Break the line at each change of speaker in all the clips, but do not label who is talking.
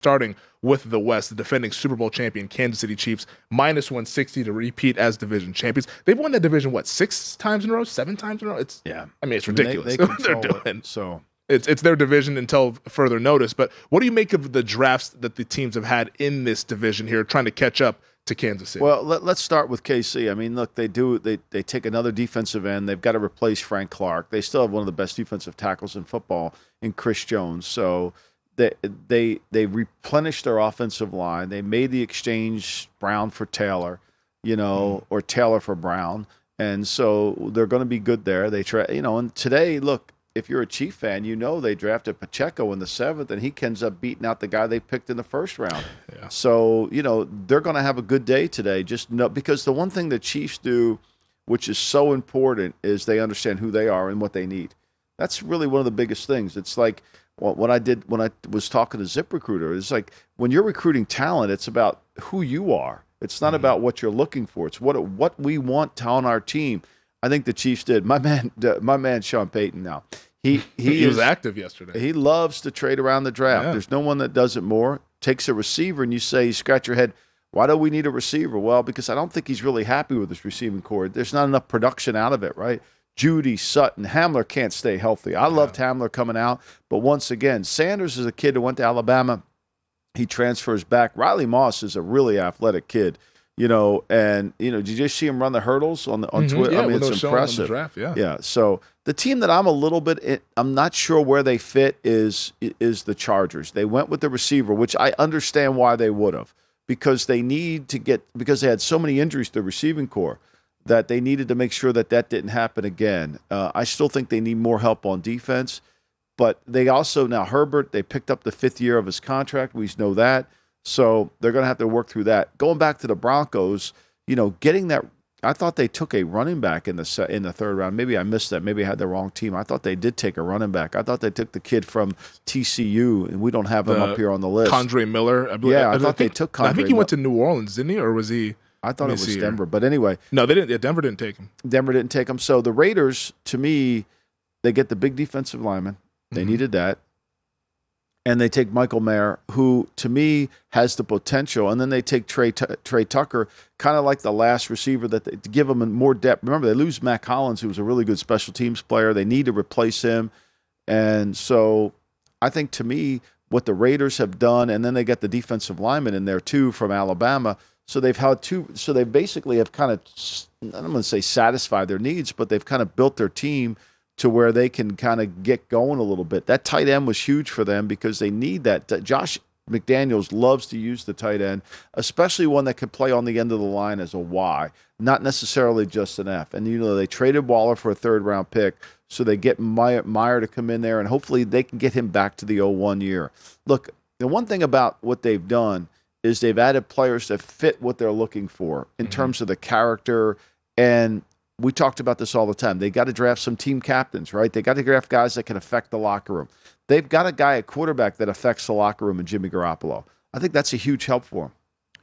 starting with the West, the defending Super Bowl champion Kansas City Chiefs, -160 to repeat as division champions. They've won that division, 6 times in a row, 7 times in a row? It's ridiculous.
They control it, so
it's their division until further notice. But what do you make of the drafts that the teams have had in this division here, trying to catch up to Kansas City?
Well, let's start with KC. I mean, look, they take another defensive end. They've got to replace Frank Clark. They still have one of the best defensive tackles in football in Chris Jones. So they replenished their offensive line. They made the exchange Brown for Taylor, or Taylor for Brown, and so they're going to be good there. They try, and today, look, if you're a Chief fan, they drafted Pacheco in the 7th, and he ends up beating out the guy they picked in the 1st round.
Yeah.
So, they're going to have a good day today. Because the one thing the Chiefs do, which is so important, is they understand who they are and what they need. That's really one of the biggest things. It's like when I was talking to ZipRecruiter, it's like when you're recruiting talent, it's about who you are. It's not about what you're looking for. It's what we want on our team. I think the Chiefs did. My man Sean Payton now. He
was active yesterday.
He loves to trade around the draft.
Yeah.
There's no one that does it more. Takes a receiver and you scratch your head, why do we need a receiver? Well, because I don't think he's really happy with his receiving core. There's not enough production out of it, right? Judy, Sutton, Hamler can't stay healthy. I loved Hamler coming out, but once again, Sanders is a kid who went to Alabama. He transfers back. Riley Moss is a really athletic kid. Did you just see him run the hurdles on Twitter?
Yeah,
I mean, it's impressive.
Draft,
yeah. So the team that I'm not sure where they fit is the Chargers. They went with the receiver, which I understand why they would have, because they had so many injuries to the receiving core that they needed to make sure that didn't happen again. I still think they need more help on defense, but they also now Herbert, they picked up the 5th year of his contract. We know that. So they're going to have to work through that. Going back to the Broncos, getting that, I thought they took a running back in the 3rd round. Maybe I missed that. Maybe I had the wrong team. I thought they did take a running back. I thought they took the kid from TCU, and we don't have him up here on the list.
Condre Miller.
I thought they took Condre.
I think he went to New Orleans, didn't he? Or was he?
I thought it was Denver. But anyway.
No, they didn't. Yeah, Denver didn't take him.
Denver didn't take him. So the Raiders, to me, they get the big defensive lineman. They needed that. And they take Michael Mayer, who, to me, has the potential. And then they take Trey Tucker, kind of like the last receiver, to give him more depth. Remember, they lose Matt Collins, who was a really good special teams player. They need to replace him. And so I think, to me, what the Raiders have done, and then they get the defensive lineman in there, too, from Alabama. So they've had so they basically have kind of, I'm going to say satisfied their needs, but they've kind of built their team to where they can kind of get going a little bit. That tight end was huge for them because they need that. Josh McDaniels loves to use the tight end, especially one that can play on the end of the line as a Y, not necessarily just an F. And, they traded Waller for a 3rd-round pick, so they get Meyer to come in there, and hopefully they can get him back to the 01 year. Look, the one thing about what they've done is they've added players that fit what they're looking for in terms of the character, and we talked about this all the time. They got to draft some team captains, right? They got to draft guys that can affect the locker room. They've got a guy at quarterback that affects the locker room in Jimmy Garoppolo. I think that's a huge help for him.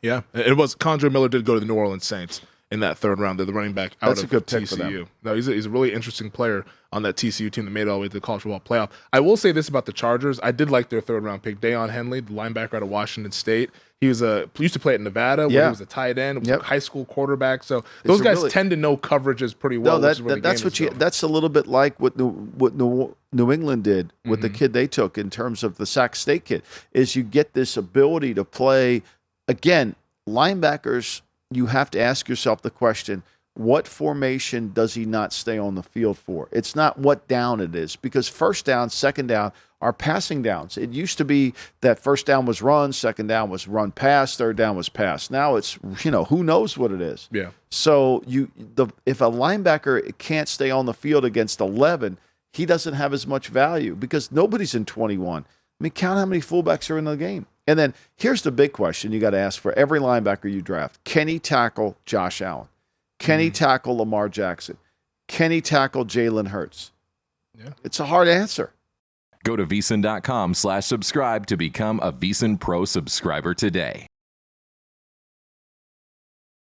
Yeah, it was. Condre Miller did go to the New Orleans Saints in that 3rd round. They're the running back out
that's
of
a good
TCU.
Pick for them.
No, he's a really interesting player on that TCU team that made it all the way to the college football playoff. I will say this about the Chargers. I did like their 3rd-round pick, Deion Henley, the linebacker out of Washington State. He used to play at Nevada when he was a tight end, was a high school quarterback. So those guys tend to know coverages pretty well.
That's a little bit like what New England did with the kid they took in terms of the Sac State kid, is you get this ability to play. Again, linebackers, you have to ask yourself the question, what formation does he not stay on the field for? It's not what down it is, because 1st down, 2nd down are passing downs. It used to be that 1st down was run, 2nd down was run pass, 3rd down was pass. Now it's, who knows what it is.
Yeah.
So if a linebacker can't stay on the field against 11, he doesn't have as much value because nobody's in 21. I mean, count how many fullbacks are in the game. And then here's the big question you got to ask for every linebacker you draft. Can he tackle Josh Allen? Can he tackle Lamar Jackson? Can he tackle Jalen Hurts?
Yeah.
It's a hard answer.
Go to VSiN.com/subscribe to become a VSiN Pro subscriber today.